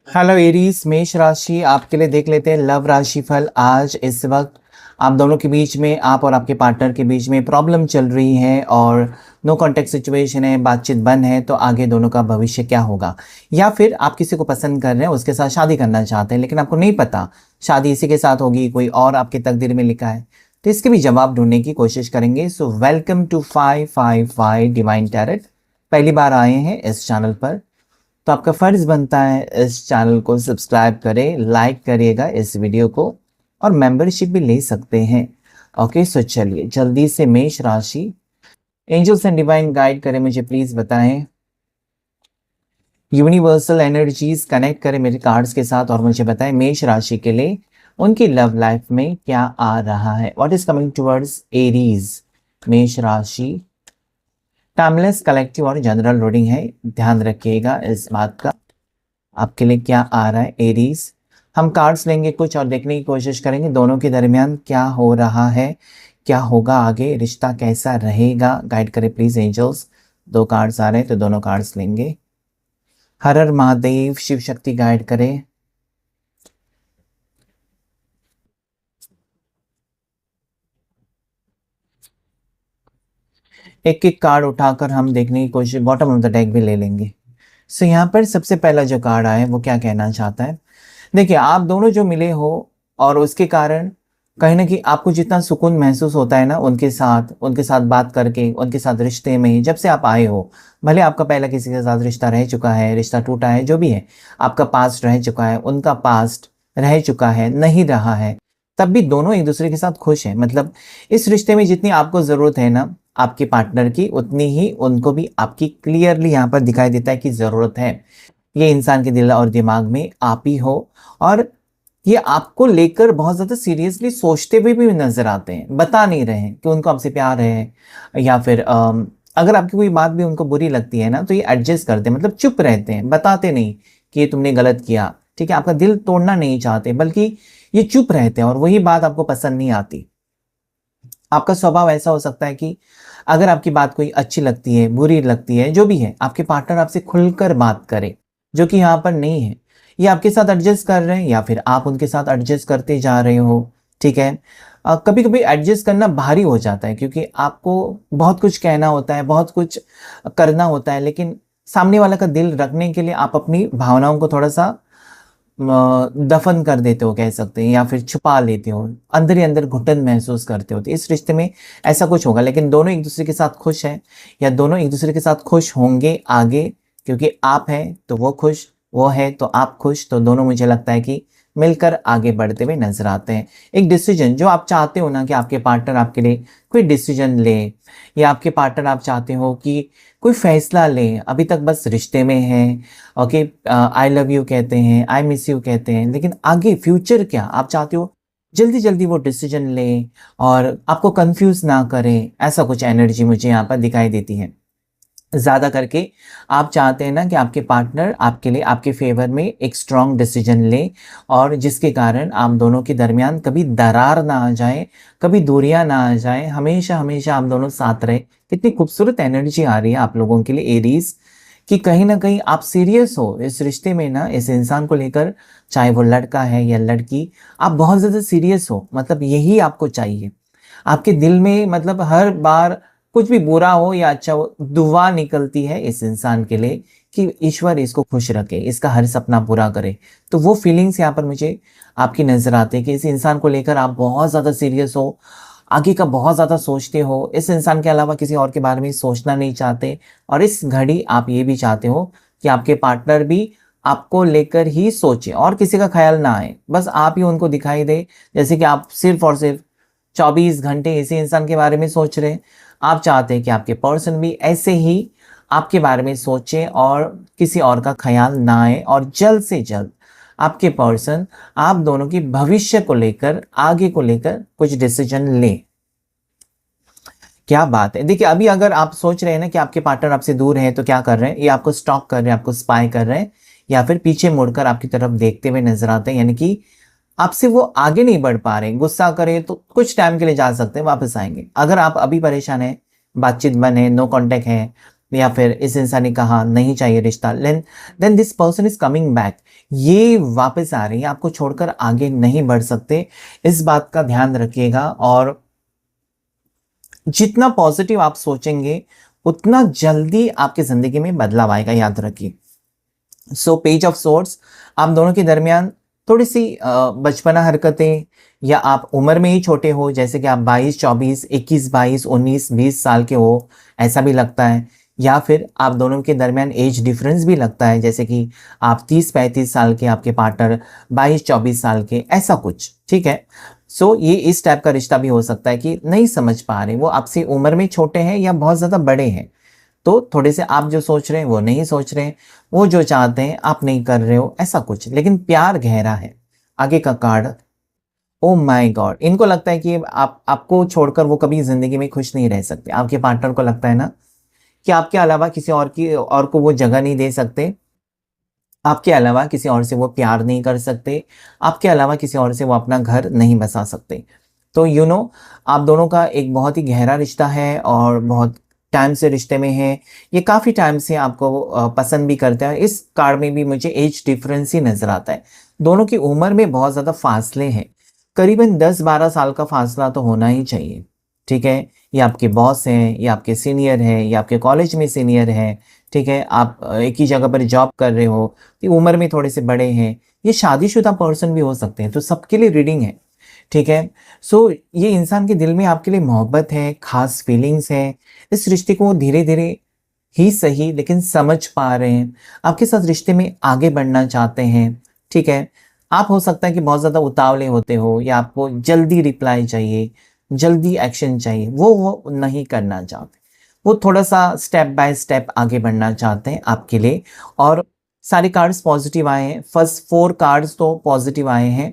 Hello Aries, मेष राशि आपके लिए देख लेते हैं लव राशि फल। आज इस वक्त आप दोनों के बीच में, आप और आपके पार्टनर के बीच में प्रॉब्लम चल रही है और नो कॉन्टेक्ट सिचुएशन है, बातचीत बंद है। तो आगे दोनों का भविष्य क्या होगा, या फिर आप किसी को पसंद कर रहे हैं, उसके साथ शादी करना चाहते हैं, लेकिन आपको नहीं पता शादी इसी के साथ होगी, कोई और आपके तकदीर में लिखा है। तो इसके भी जवाब ढूंढने की कोशिश करेंगे। So welcome to 555 divine tarot. पहली बार आए हैं इस चैनल पर तो आपका फर्ज बनता है इस चैनल को सब्सक्राइब करें, लाइक करिएगा इस वीडियो को, और मेंबरशिप भी ले सकते हैं। ओके, सो चलिए जल्दी से मेष राशि एंजल्स एंड डिवाइन गाइड करें, मुझे प्लीज बताएं। यूनिवर्सल एनर्जीज कनेक्ट करें मेरे कार्ड्स के साथ और मुझे बताएं मेष राशि के लिए उनकी लव लाइफ में क्या आ रहा है। What is coming towards Aries. मेष राशि टाइमलेस कलेक्टिव और जनरल रीडिंग है, ध्यान रखिएगा इस बात का। आपके लिए क्या आ रहा है एरीज। हम कार्ड्स लेंगे कुछ और देखने की कोशिश करेंगे दोनों के दरमियान क्या हो रहा है, क्या होगा आगे, रिश्ता कैसा रहेगा। गाइड करें प्लीज एंजल्स। दो कार्ड्स आ रहे हैं तो दोनों कार्ड्स लेंगे। हर हर महादेव, शिव शक्ति गाइड करें। एक एक कार्ड उठाकर हम देखने की कोशिश, बॉटम ऑफ द डेक भी ले लेंगे। सो यहाँ पर सबसे पहला जो कार्ड आया है वो क्या कहना चाहता है। देखिए, आप दोनों जो मिले हो और उसके कारण कहीं ना कहीं आपको जितना सुकून महसूस होता है ना उनके साथ बात करके, उनके साथ रिश्ते में जब से आप आए हो, भले आपका पहला किसी के साथ रिश्ता रह चुका है, रिश्ता टूटा है, जो भी है, आपका पास्ट रह चुका है, उनका पास्ट रह चुका है, नहीं रहा है, तब भी दोनों एक दूसरे के साथ खुश हैं। मतलब इस रिश्ते में जितनी आपको ज़रूरत है ना आपके पार्टनर की, उतनी ही उनको भी आपकी क्लियरली यहाँ पर दिखाई देता है कि ज़रूरत है। ये इंसान के दिल और दिमाग में आप ही हो, और ये आपको लेकर बहुत ज़्यादा सीरियसली सोचते हुए भी नजर आते हैं। बता नहीं रहे हैं कि उनको आपसे प्यार है, या फिर अगर आपकी कोई बात भी उनको बुरी लगती है ना तो ये एडजस्ट करते हैं, मतलब चुप रहते हैं, बताते नहीं कि ये तुमने गलत किया। ठीक है, आपका दिल तोड़ना नहीं चाहते, बल्कि ये चुप रहते हैं और वही बात आपको पसंद नहीं आती। आपका स्वभाव ऐसा हो सकता है कि अगर आपकी बात कोई अच्छी लगती है, बुरी लगती है, जो भी है, आपके पार्टनर आपसे खुलकर बात करे, जो कि यहाँ पर नहीं है। ये आपके साथ एडजस्ट कर रहे हैं या फिर आप उनके साथ एडजस्ट करते जा रहे हो। ठीक है, कभी कभी एडजस्ट करना भारी हो जाता है क्योंकि आपको बहुत कुछ कहना होता है, बहुत कुछ करना होता है, लेकिन सामने वाला का दिल रखने के लिए आप अपनी भावनाओं को थोड़ा सा दफन कर देते हो, कह सकते हैं, या फिर छुपा लेते हो, अंदर ही अंदर घुटन महसूस करते हो। तो इस रिश्ते में ऐसा कुछ होगा, लेकिन दोनों एक दूसरे के साथ खुश हैं, या दोनों एक दूसरे के साथ खुश होंगे आगे, क्योंकि आप हैं तो वो खुश, वो है तो आप खुश। तो दोनों मुझे लगता है कि मिलकर आगे बढ़ते हुए नजर आते हैं। एक डिसीजन जो आप चाहते हो ना कि आपके पार्टनर आपके लिए कोई डिसीजन ले, या आपके पार्टनर आप चाहते हो कि कोई फैसला ले, अभी तक बस रिश्ते में है, ओके, आई लव यू कहते हैं, आई मिस यू कहते हैं, लेकिन आगे फ्यूचर क्या आप चाहते हो, जल्दी जल्दी वो डिसीजन ले और आपको कंफ्यूज ना करें। ऐसा कुछ एनर्जी मुझे यहाँ पर दिखाई देती है। ज़्यादा करके आप चाहते हैं ना कि आपके पार्टनर आपके लिए, आपके फेवर में एक स्ट्रॉन्ग डिसीजन ले, और जिसके कारण आप दोनों के दरमियान कभी दरार ना आ जाए, कभी दूरियां ना आ जाए, हमेशा हमेशा आप दोनों साथ रहे। कितनी खूबसूरत एनर्जी आ रही है आप लोगों के लिए एरीज, कि कहीं ना कहीं आप सीरियस हो इस रिश्ते में ना, इस इंसान को लेकर, चाहे वो लड़का है या लड़की, आप बहुत ज़्यादा सीरियस हो। मतलब यही आपको चाहिए आपके दिल में, मतलब हर बार कुछ भी बुरा हो या अच्छा हो, दुआ निकलती है इस इंसान के लिए कि ईश्वर इसको खुश रखे, इसका हर सपना पूरा करे। तो वो फीलिंग्स यहाँ पर मुझे आपकी नजर आते हैं कि इस इंसान को लेकर आप बहुत ज़्यादा सीरियस हो, आगे का बहुत ज़्यादा सोचते हो, इस इंसान के अलावा किसी और के बारे में सोचना नहीं चाहते। और इस घड़ी आप ये भी चाहते हो कि आपके पार्टनर भी आपको लेकर ही सोचे और किसी का ख्याल ना आए, बस आप ही उनको दिखाई दे, जैसे कि आप सिर्फ और सिर्फ 24 घंटे इसी इंसान के बारे में सोच रहे हैं। आप चाहते हैं कि आपके पर्सन भी ऐसे ही आपके बारे में सोचे और किसी और का ख्याल ना आए, और जल्द से जल्द आपके पर्सन आप दोनों की भविष्य को लेकर, आगे को लेकर कुछ डिसीजन ले। क्या बात है। देखिए, अभी अगर आप सोच रहे हैं ना कि आपके पार्टनर आपसे दूर है तो क्या कर रहे हैं, ये आपको स्टॉक कर रहे हैं, आपको स्पाई कर रहे हैं, या फिर पीछे मुड़कर आपकी तरफ देखते हुए नजर आते हैं, यानी कि आपसे वो आगे नहीं बढ़ पा रहे। गुस्सा करें तो कुछ टाइम के लिए जा सकते हैं, वापस आएंगे। अगर आप अभी परेशान हैं, बातचीत बंद है, नो कांटेक्ट है, या फिर इस इंसान ने कहा नहीं चाहिए रिश्ता, then this person is coming back, ये वापस आ रही है, आपको छोड़कर आगे नहीं बढ़ सकते। इस बात का ध्यान रखिएगा। और जितना पॉजिटिव आप सोचेंगे उतना जल्दी आपकी जिंदगी में बदलाव आएगा, याद रखिए। सो पेज ऑफ सोर्ड्स, आप दोनों के दरमियान थोड़ी सी बचपना हरकतें, या आप उम्र में ही छोटे हो, जैसे कि आप 22, 24, 21, 22, 19, 20 साल के हो, ऐसा भी लगता है। या फिर आप दोनों के दरमियान एज डिफरेंस भी लगता है, जैसे कि आप 30-35 साल के, आपके पार्टनर 22-24 साल के, ऐसा कुछ, ठीक है। सो ये इस टाइप का रिश्ता भी हो सकता है कि नहीं समझ पा रहे, वो आपसे उम्र में छोटे हैं या बहुत ज़्यादा बड़े हैं, तो थोड़े से आप जो सोच रहे हैं वो नहीं सोच रहे हैं, वो जो चाहते हैं आप नहीं कर रहे हो, ऐसा कुछ। लेकिन प्यार गहरा है। आगे का कार्ड, ओ माय गॉड, इनको लगता है कि आपको छोड़कर वो कभी जिंदगी में खुश नहीं रह सकते। आपके पार्टनर को लगता है ना कि आपके अलावा किसी और को वो जगह नहीं दे सकते, आपके अलावा किसी और से वो प्यार नहीं कर सकते, आपके अलावा किसी और से वो अपना घर नहीं बसा सकते। तो आप दोनों का एक बहुत ही गहरा रिश्ता है और बहुत टाइम से रिश्ते में है। ये काफ़ी टाइम से आपको पसंद भी करता है। इस कार्ड में भी मुझे एज डिफरेंस ही नज़र आता है। दोनों की उम्र में बहुत ज़्यादा फासले हैं, करीबन 10-12 साल का फासला तो होना ही चाहिए, ठीक है। ये आपके बॉस हैं, ये आपके सीनियर हैं, ये आपके कॉलेज में सीनियर हैं, ठीक है। आप एक ही जगह पर जॉब कर रहे हो, तो उम्र में थोड़े से बड़े हैं। ये शादीशुदा पर्सन भी हो सकते हैं, तो सबके लिए रीडिंग है, ठीक है। सो ये इंसान के दिल में आपके लिए मोहब्बत है, खास फीलिंग्स हैं। इस रिश्ते को धीरे धीरे ही सही लेकिन समझ पा रहे हैं, आपके साथ रिश्ते में आगे बढ़ना चाहते हैं, ठीक है। आप हो सकता है कि बहुत ज़्यादा उतावले होते हो, या आपको जल्दी रिप्लाई चाहिए, जल्दी एक्शन चाहिए, वो नहीं करना चाहते। वो थोड़ा सा स्टेप बाय स्टेप आगे बढ़ना चाहते हैं आपके लिए। और सारे कार्ड्स पॉजिटिव आए हैं, फर्स्ट 4 कार्ड्स तो पॉजिटिव आए हैं,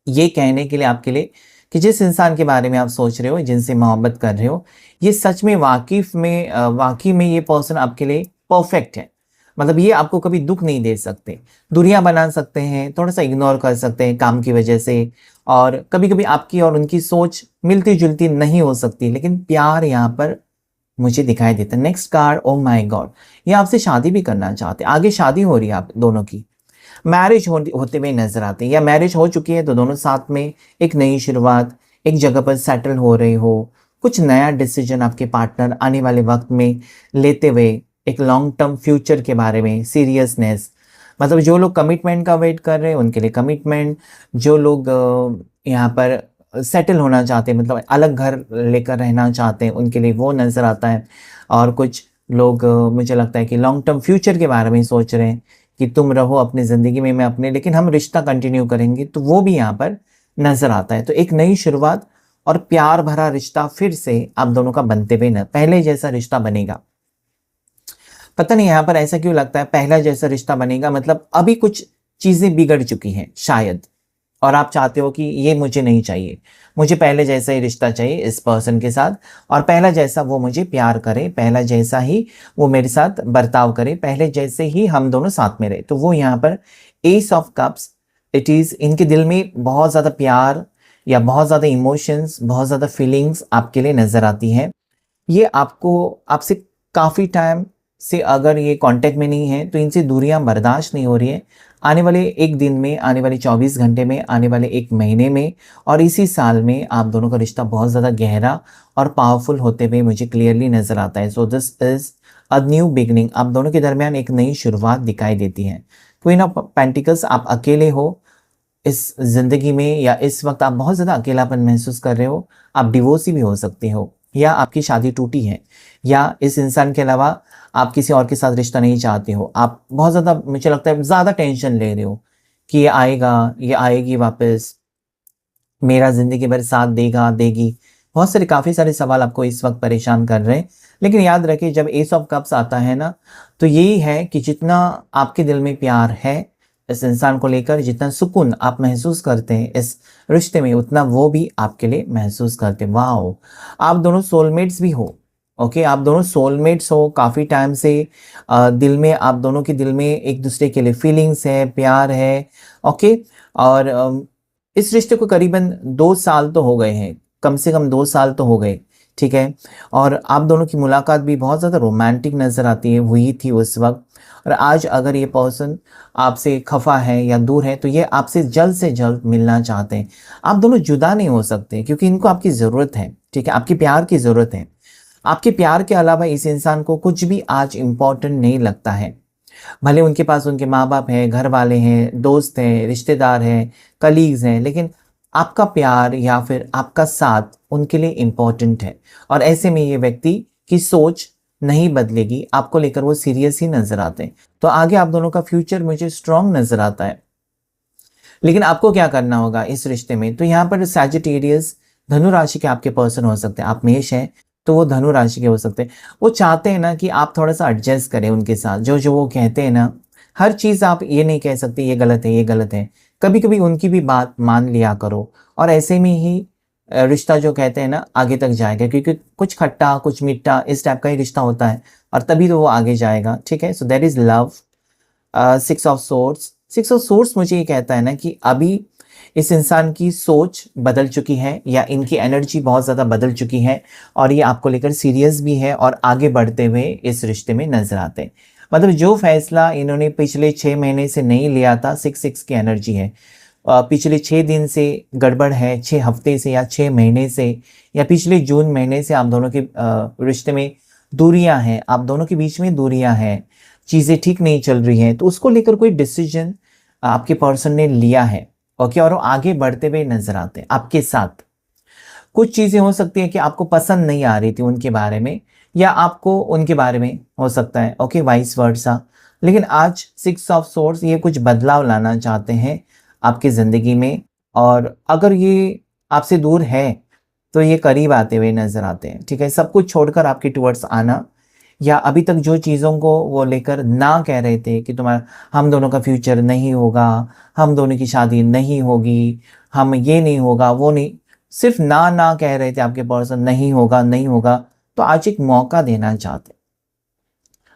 ये कहने के लिए आपके लिए कि जिस इंसान के बारे में आप सोच रहे हो, जिनसे मोहब्बत कर रहे हो, ये सच में वाकई में ये पर्सन आपके लिए परफेक्ट है। मतलब ये आपको कभी दुख नहीं दे सकते, दूरियां बना सकते हैं, थोड़ा सा इग्नोर कर सकते हैं काम की वजह से, और कभी कभी आपकी और उनकी सोच मिलती जुलती नहीं हो सकती, लेकिन प्यार यहाँ पर मुझे दिखाई देता है। Next card, oh my God, ये आपसे शादी भी करना चाहते हैं, आगे शादी हो रही है आप दोनों की, मैरिज होते हुए नजर आते हैं, या मैरिज हो चुकी है तो दोनों साथ में एक नई शुरुआत, एक जगह पर सेटल हो रहे हो, कुछ नया डिसीजन आपके पार्टनर आने वाले वक्त में लेते हुए, एक लॉन्ग टर्म फ्यूचर के बारे में सीरियसनेस। मतलब जो लोग कमिटमेंट का वेट कर रहे हैं उनके लिए कमिटमेंट, जो लोग यहाँ पर सेटल होना चाहते हैं, मतलब अलग घर लेकर रहना चाहते हैं, उनके लिए वो नज़र आता है। और कुछ लोग मुझे लगता है कि लॉन्ग टर्म फ्यूचर के बारे में सोच रहे हैं कि तुम रहो अपनी ज़िंदगी में, मैं अपने, लेकिन हम रिश्ता कंटिन्यू करेंगे, तो वो भी यहाँ पर नज़र आता है। तो एक नई शुरुआत और प्यार भरा रिश्ता फिर से आप दोनों का बनते हुए न पहले जैसा रिश्ता बनेगा। पता नहीं यहाँ पर ऐसा क्यों लगता है पहला जैसा रिश्ता बनेगा, मतलब अभी कुछ चीज़ें बिगड़ चुकी हैं शायद, और आप चाहते हो कि ये मुझे नहीं चाहिए, मुझे पहले जैसा ही रिश्ता चाहिए इस पर्सन के साथ, और पहला जैसा वो मुझे प्यार करे, पहला जैसा ही वो मेरे साथ बर्ताव करे, पहले जैसे ही हम दोनों साथ में रहे। तो वो यहाँ पर S of cups, it is इनके दिल में बहुत ज़्यादा प्यार या बहुत ज़्यादा इमोशंस, बहुत ज़्यादा फीलिंग्स आपके लिए नज़र आती हैं। ये आपसे काफ़ी टाइम से अगर ये कांटेक्ट में नहीं है, तो इनसे दूरियां बर्दाश्त नहीं हो रही है। आने वाले एक दिन में, आने वाले 24 घंटे में, आने वाले एक महीने में और इसी साल में आप दोनों का रिश्ता बहुत ज़्यादा गहरा और पावरफुल होते हुए मुझे क्लियरली नज़र आता है। So this is a new beginning, आप दोनों के दरमियान एक नई शुरुआत दिखाई देती है। क्वीन ऑफ पेंटिकल्स, आप अकेले हो इस ज़िंदगी में, या इस वक्त आप बहुत ज़्यादा अकेलापन महसूस कर रहे हो, आप डिवोर्सी भी हो सकते हो, या आपकी शादी टूटी है, या इस इंसान के अलावा आप किसी और के साथ रिश्ता नहीं चाहते हो। आप बहुत ज़्यादा, मुझे लगता है ज़्यादा टेंशन ले रहे हो कि ये आएगा, ये आएगी वापस, मेरा ज़िंदगी भर साथ देगा, देगी। बहुत सारे, काफ़ी सारे सवाल आपको इस वक्त परेशान कर रहे हैं। लेकिन याद रखिए, जब एस ऑफ कप्स आता है ना, तो यही है कि जितना आपके दिल में प्यार है इस इंसान को लेकर, जितना सुकून आप महसूस करते हैं इस रिश्ते में, उतना वो भी आपके लिए महसूस करते हैं। वाओ, आप दोनों सोलमेट्स भी हो। ओके, आप दोनों सोलमेट्स हो, काफ़ी टाइम से दिल में, आप दोनों के दिल में एक दूसरे के लिए फीलिंग्स है, प्यार है। ओके, और इस रिश्ते को करीबन 2 साल तो हो गए हैं, कम से कम 2 साल तो हो गए, ठीक है। और आप दोनों की मुलाकात भी बहुत ज़्यादा रोमांटिक नज़र आती है, हुई थी उस वक्त। और आज अगर ये पर्सन आपसे खफा है या दूर है तो ये आपसे जल्द से जल्द मिलना चाहते हैं। आप दोनों जुदा नहीं हो सकते क्योंकि इनको आपकी ज़रूरत है, ठीक है, आपकी प्यार की ज़रूरत है। आपके प्यार के अलावा इस इंसान को कुछ भी आज इम्पोर्टेंट नहीं लगता है। भले उनके पास उनके माँ बाप हैं, घर वाले हैं, दोस्त हैं, रिश्तेदार हैं, कलीग्स हैं, लेकिन आपका प्यार या फिर आपका साथ उनके लिए इम्पोर्टेंट है। और ऐसे में ये व्यक्ति की सोच नहीं बदलेगी, आपको लेकर वो सीरियस ही नजर आते हैं। तो आगे आप दोनों का फ्यूचर मुझे स्ट्रांग नजर आता है। लेकिन आपको क्या करना होगा इस रिश्ते में, तो यहाँ पर सैजिटेरियस धनु राशि के आपके पर्सन हो सकते हैं। आप मेष हैं तो वो धनु राशि के हो सकते हैं। वो चाहते हैं ना कि आप थोड़ा सा एडजस्ट करें उनके साथ, जो जो वो कहते हैं ना, हर चीज़ आप ये नहीं कह सकते ये गलत है ये गलत है। कभी कभी उनकी भी बात मान लिया करो और ऐसे में ही रिश्ता जो कहते हैं ना आगे तक जाएगा, क्योंकि कुछ खट्टा कुछ मीठा इस टाइप का ही रिश्ता होता है और तभी तो वो आगे जाएगा, ठीक है। So there is love. Six of swords, six of swords मुझे ये कहता है ना कि अभी इस इंसान की सोच बदल चुकी है या इनकी एनर्जी बहुत ज़्यादा बदल चुकी है और ये आपको लेकर सीरियस भी है और आगे बढ़ते हुए इस रिश्ते में नजर आते हैं। मतलब जो फैसला इन्होंने पिछले 6 महीने से नहीं लिया था, 6 की एनर्जी है, पिछले 6 दिन से गड़बड़ है, 6 हफ्ते से या 6 महीने से या पिछले जून महीने से आप दोनों के रिश्ते में दूरियां हैं, आप दोनों के बीच में दूरियां हैं, चीज़ें ठीक नहीं चल रही हैं, तो उसको लेकर कोई डिसीजन आपके पर्सन ने लिया है, ओके। और वो आगे बढ़ते हुए नजर आते हैं आपके साथ। कुछ चीज़ें हो सकती है कि आपको पसंद नहीं आ रही थी उनके बारे में या आपको उनके बारे में हो सकता है, ओके, वाइस वर्सा। लेकिन आज 6 ऑफ सोर्ड्स ये कुछ बदलाव लाना चाहते हैं आपकी ज़िंदगी में। और अगर ये आपसे दूर है तो ये करीब आते हुए नजर आते हैं, ठीक है। सब कुछ छोड़कर आपके टुवर्ड्स आना, या अभी तक जो चीज़ों को वो लेकर ना कह रहे थे कि तुम्हारा हम दोनों का फ्यूचर नहीं होगा, हम दोनों की शादी नहीं होगी, हम ये नहीं होगा वो नहीं, सिर्फ ना ना कह रहे थे आपके पर्सन, नहीं होगा नहीं होगा, तो आज एक मौका देना चाहते,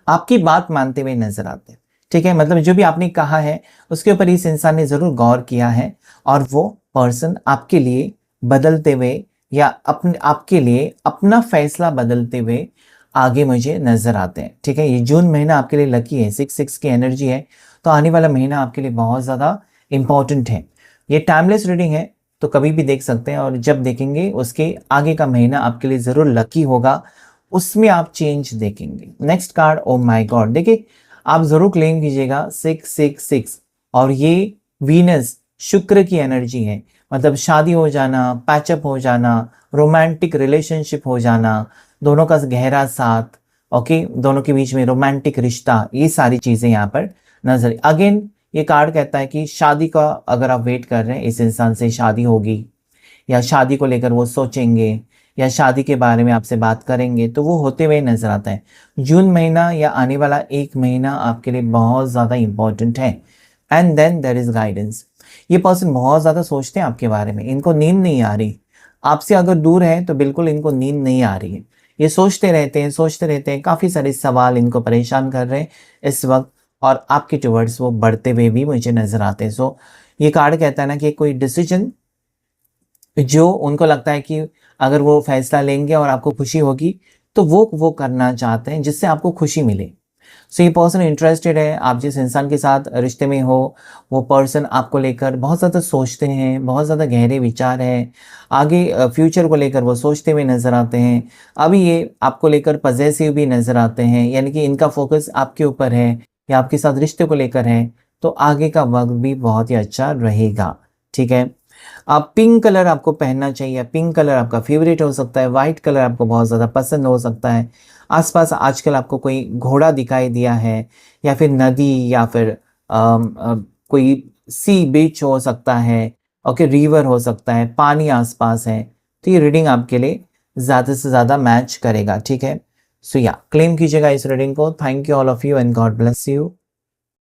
आपकी बात मानते हुए नजर आते हैं, ठीक है। मतलब जो भी आपने कहा है उसके ऊपर इस इंसान ने ज़रूर गौर किया है और वो पर्सन आपके लिए बदलते हुए या अपने आपके लिए अपना फैसला बदलते हुए आगे मुझे नजर आते हैं, ठीक है। ये जून महीना आपके लिए लकी है, 6 की एनर्जी है, तो आने वाला महीना आपके लिए बहुत ज़्यादा इंपॉर्टेंट है। ये टाइमलेस रीडिंग है तो कभी भी देख सकते हैं और जब देखेंगे उसके आगे का महीना आपके लिए ज़रूर लकी होगा, उसमें आप चेंज देखेंगे। Next card, oh my God, देखिए आप ज़रूर क्लेम कीजिएगा 666 और ये वीनस शुक्र की एनर्जी है। मतलब शादी हो जाना, पैचअप हो जाना, रोमांटिक रिलेशनशिप हो जाना, दोनों का गहरा साथ, ओके, दोनों के बीच में रोमांटिक रिश्ता, ये सारी चीज़ें यहाँ पर नजर। अगेन ये कार्ड कहता है कि शादी का अगर आप वेट कर रहे हैं, इस इंसान से शादी होगी या शादी को लेकर वो सोचेंगे या शादी के बारे में आपसे बात करेंगे, तो वो होते हुए नजर आता है। जून महीना या आने वाला 1 महीना आपके लिए बहुत ज़्यादा इंपॉर्टेंट है। And then there is guidance. ये पर्सन बहुत ज़्यादा सोचते हैं आपके बारे में, इनको नींद नहीं आ रही, आपसे अगर दूर है तो बिल्कुल इनको नींद नहीं आ रही है। ये सोचते रहते हैं, काफ़ी सारे सवाल इनको परेशान कर रहे हैं इस वक्त और आपके टुवर्ड्स वो बढ़ते हुए भी मुझे नजर आते हैं। सो ये कार्ड कहता है ना कि कोई डिसीजन जो उनको लगता है कि अगर वो फैसला लेंगे और आपको खुशी होगी तो वो करना चाहते हैं जिससे आपको खुशी मिले। सो ये पर्सन इंटरेस्टेड है, आप जिस इंसान के साथ रिश्ते में हो वो पर्सन आपको लेकर बहुत ज़्यादा सोचते हैं, बहुत ज़्यादा गहरे विचार हैं, आगे फ्यूचर को लेकर वो सोचते हुए नज़र आते हैं। अभी ये आपको लेकर पजेसिव भी नज़र आते हैं, यानी कि इनका फोकस आपके ऊपर है या आपके साथ रिश्ते को लेकर है, तो आगे का वक्त भी बहुत ही अच्छा रहेगा, ठीक है। आप पिंक कलर आपको पहनना चाहिए, पिंक कलर आपका फेवरेट हो सकता है, वाइट कलर आपको बहुत ज़्यादा पसंद हो सकता है। आसपास आजकल आपको कोई घोड़ा दिखाई दिया है या फिर नदी या फिर कोई सी बीच हो सकता है, ओके, रिवर हो सकता है, पानी आसपास है, तो ये रीडिंग आपके लिए ज़्यादा से ज़्यादा मैच करेगा, ठीक है। सो या क्लेम कीजिएगा इस रीडिंग को। Thank you all of you and God bless you.